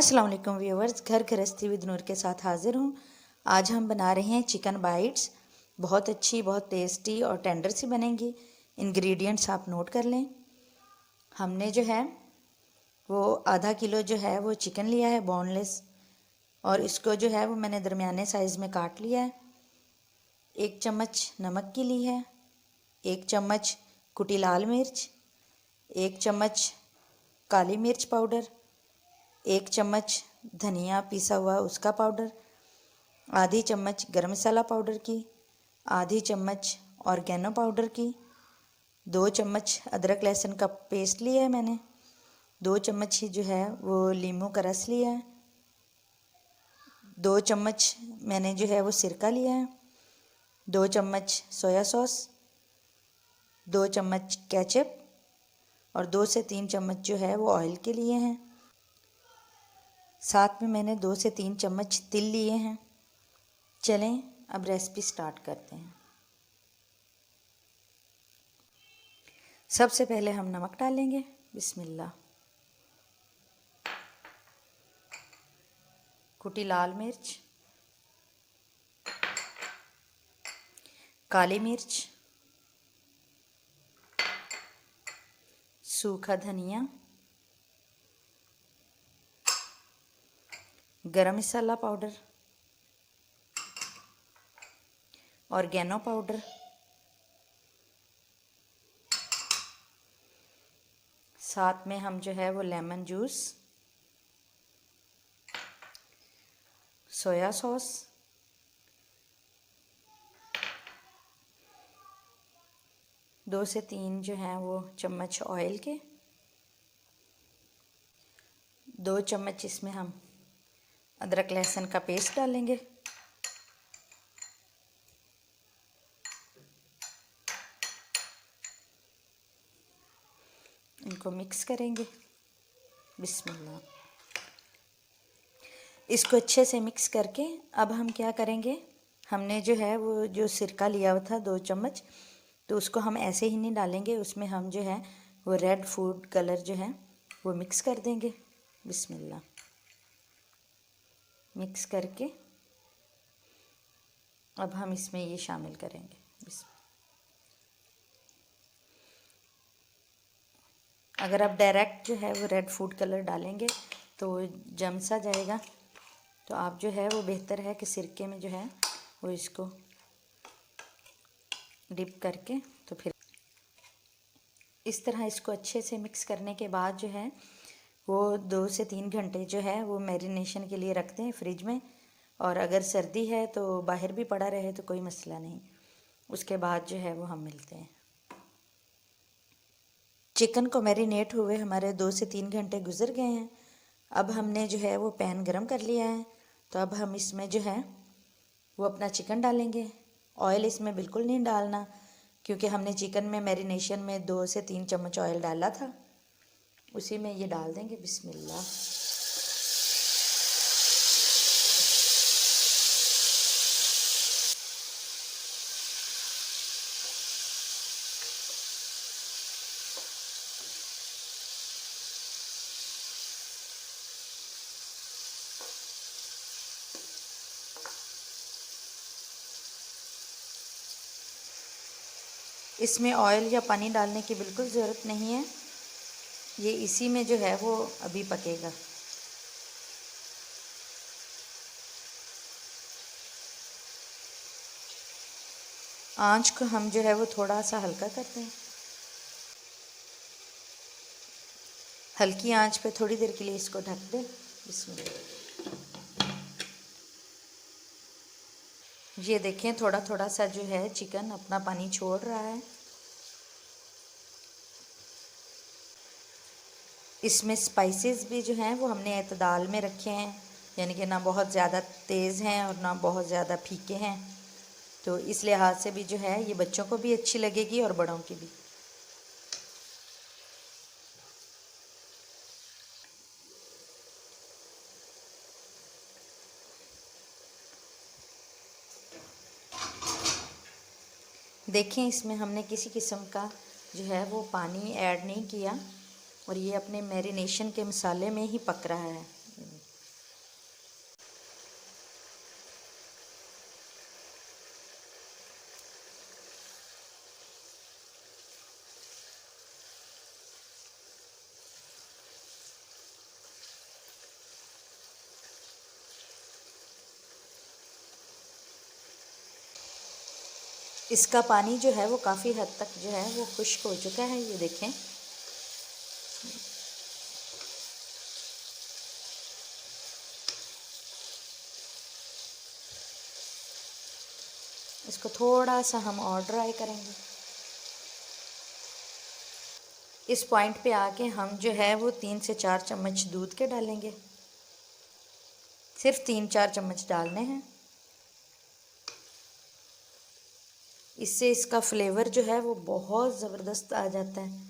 अस्सलाम वालेकुम व्यूअर्स, घर गृहस्थी विद नूर के साथ हाजिर हूँ। आज हम बना रहे हैं चिकन बाइट्स। बहुत अच्छी, बहुत टेस्टी और टेंडर सी बनेंगी। इंग्रेडिएंट्स आप नोट कर लें। हमने जो है वो आधा किलो जो है वो चिकन लिया है बोनलेस, और इसको जो है वो मैंने दरमियाने साइज़ में काट लिया है। 1 चम्मच नमक की ली है, 1 चम्मच कुटी लाल मिर्च, 1 चम्मच काली मिर्च पाउडर, 1 चम्मच धनिया पिसा हुआ उसका पाउडर, आधी चम्मच गरम मसाला पाउडर की, आधी चम्मच ऑर्गेनो पाउडर की, 2 चम्मच अदरक लहसुन का पेस्ट लिया है मैंने, 2 चम्मच ही जो है वो नींबू का रस लिया है, 2 चम्मच मैंने जो है वो सिरका लिया है, 2 चम्मच सोया सॉस, 2 चम्मच केचप और 2 से 3 चम्मच जो है वो ऑयल के लिए हैं। साथ में मैंने 2 से 3 चम्मच तिल लिए हैं। चलें अब रेसिपी स्टार्ट करते हैं। सबसे पहले हम नमक डालेंगे। बिस्मिल्लाह। कुटी लाल मिर्च, काली मिर्च, सूखा धनिया, गरम मसाला पाउडर, ऑर्गेनो पाउडर, साथ में हम जो है वो लेमन जूस, सोया सॉस, दो से 3 जो हैं वो चम्मच ऑयल के, 2 चम्मच इसमें हम अदरक लहसुन का पेस्ट डालेंगे, इनको मिक्स करेंगे। बिस्मिल्लाह। इसको अच्छे से मिक्स करके अब हम क्या करेंगे, हमने जो है वो जो सिरका लिया हुआ था 2 चम्मच, तो उसको हम ऐसे ही नहीं डालेंगे, उसमें हम जो है वो रेड फूड कलर जो है वो मिक्स कर देंगे। बिस्मिल्लाह। मिक्स करके अब हम इसमें ये शामिल करेंगे। अगर आप डायरेक्ट जो है वो रेड फूड कलर डालेंगे तो जम सा जाएगा, तो आप जो है वो बेहतर है कि सिरके में जो है वो इसको डिप करके, तो फिर इस तरह इसको अच्छे से मिक्स करने के बाद जो है वो 2 से 3 घंटे जो है वो मैरिनेशन के लिए रखते हैं फ्रिज में। और अगर सर्दी है तो बाहर भी पड़ा रहे तो कोई मसला नहीं। उसके बाद जो है वो हम मिलते हैं। चिकन को मैरिनेट हुए हमारे 2 से 3 घंटे गुजर गए हैं। अब हमने जो है वो पैन गरम कर लिया है, तो अब हम इसमें जो है वो अपना चिकन डालेंगे। ऑयल इसमें बिल्कुल नहीं डालना, क्योंकि हमने चिकन में मैरिनेशन में 2 से 3 चम्मच ऑयल डाला था, उसी में ये डाल देंगे। बिस्मिल्लाह। इसमें ऑयल या पानी डालने की बिल्कुल ज़रूरत नहीं है, ये इसी में जो है वो अभी पकेगा। आंच को हम जो है वो थोड़ा सा हल्का करते हैं। हल्की आंच पे थोड़ी देर के लिए इसको ढक दें। इसमें ये देखें थोड़ा थोड़ा सा जो है चिकन अपना पानी छोड़ रहा है। इसमें स्पाइसेस भी जो हैं वो हमने एतदाल में रखे हैं, यानी कि ना बहुत ज़्यादा तेज़ हैं और ना बहुत ज़्यादा फीके हैं, तो इस लिहाज से भी जो है ये बच्चों को भी अच्छी लगेगी और बड़ों की भी। देखें इसमें हमने किसी किस्म का जो है वो पानी ऐड नहीं किया, और ये अपने मैरिनेशन के मसाले में ही पक रहा है। इसका पानी जो है वो काफ़ी हद तक जो है वो खुश्क हो चुका है, ये देखें। इसको थोड़ा सा हम और ड्राई करेंगे। इस पॉइंट पे आके हम जो है वो 3 से 4 चम्मच दूध के डालेंगे। सिर्फ 3-4 चम्मच डालने हैं। इससे इसका फ्लेवर जो है वो बहुत ज़बरदस्त आ जाता है।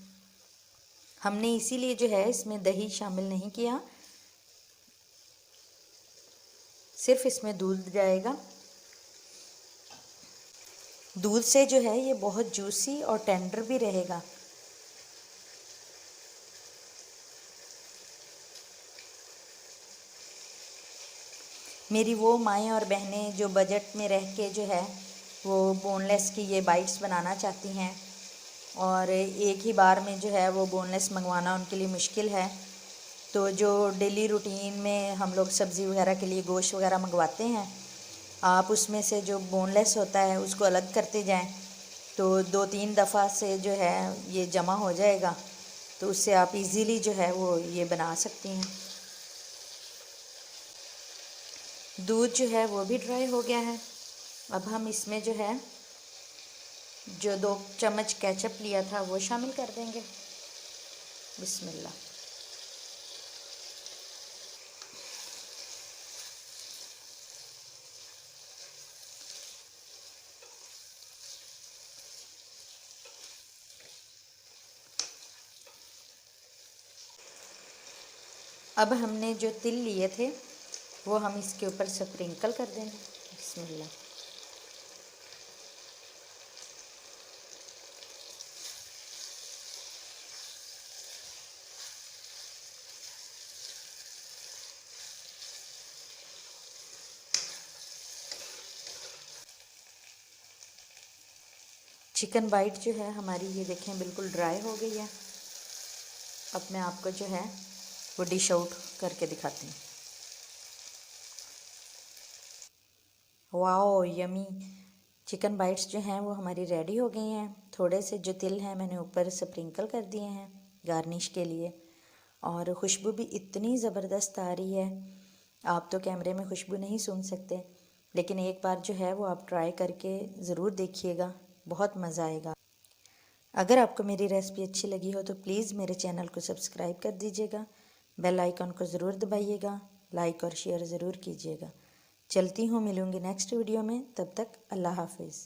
हमने इसीलिए जो है इसमें दही शामिल नहीं किया, सिर्फ इसमें दूध जाएगा। दूध से जो है ये बहुत जूसी और टेंडर भी रहेगा। मेरी वो माएँ और बहनें जो बजट में रह के जो है वो बोनलेस की ये बाइट्स बनाना चाहती हैं और एक ही बार में जो है वो बोनलेस मंगवाना उनके लिए मुश्किल है, तो जो डेली रूटीन में हम लोग सब्ज़ी वगैरह के लिए गोश्त वगैरह मंगवाते हैं, आप उसमें से जो बोनलेस होता है उसको अलग करते जाएं तो 2-3 दफ़ा से जो है ये जमा हो जाएगा, तो उससे आप इजीली जो है वो ये बना सकती हैं। दूध जो है वो भी ड्राई हो गया है। अब हम इसमें जो है जो 2 चम्मच केचप लिया था वो शामिल कर देंगे। बिस्मिल्लाह। अब हमने जो तिल लिए थे वो हम इसके ऊपर स्प्रिंकल कर देंगे। बिस्मिल्लाह। चिकन बाइट जो है हमारी ये देखें बिल्कुल ड्राई हो गई है। अब मैं आपको जो है वो डिश आउट करके दिखाती हूँ। Wow yummy. चिकन बाइट्स जो हैं वो हमारी रेडी हो गई हैं। थोड़े से जो तिल हैं मैंने ऊपर स्प्रिंकल कर दिए हैं गार्निश के लिए, और खुशबू भी इतनी ज़बरदस्त आ रही है, आप तो कैमरे में खुशबू नहीं सुन सकते, लेकिन एक बार जो है वो आप ट्राई करके ज़रूर देखिएगा, बहुत मज़ा आएगा। अगर आपको मेरी रेसिपी अच्छी लगी हो तो प्लीज़ मेरे चैनल को सब्सक्राइब कर दीजिएगा, बेल आइकन को ज़रूर दबाइएगा, लाइक और शेयर ज़रूर कीजिएगा। चलती हूँ, मिलूँगी नेक्स्ट वीडियो में, तब तक अल्लाह हाफिज़।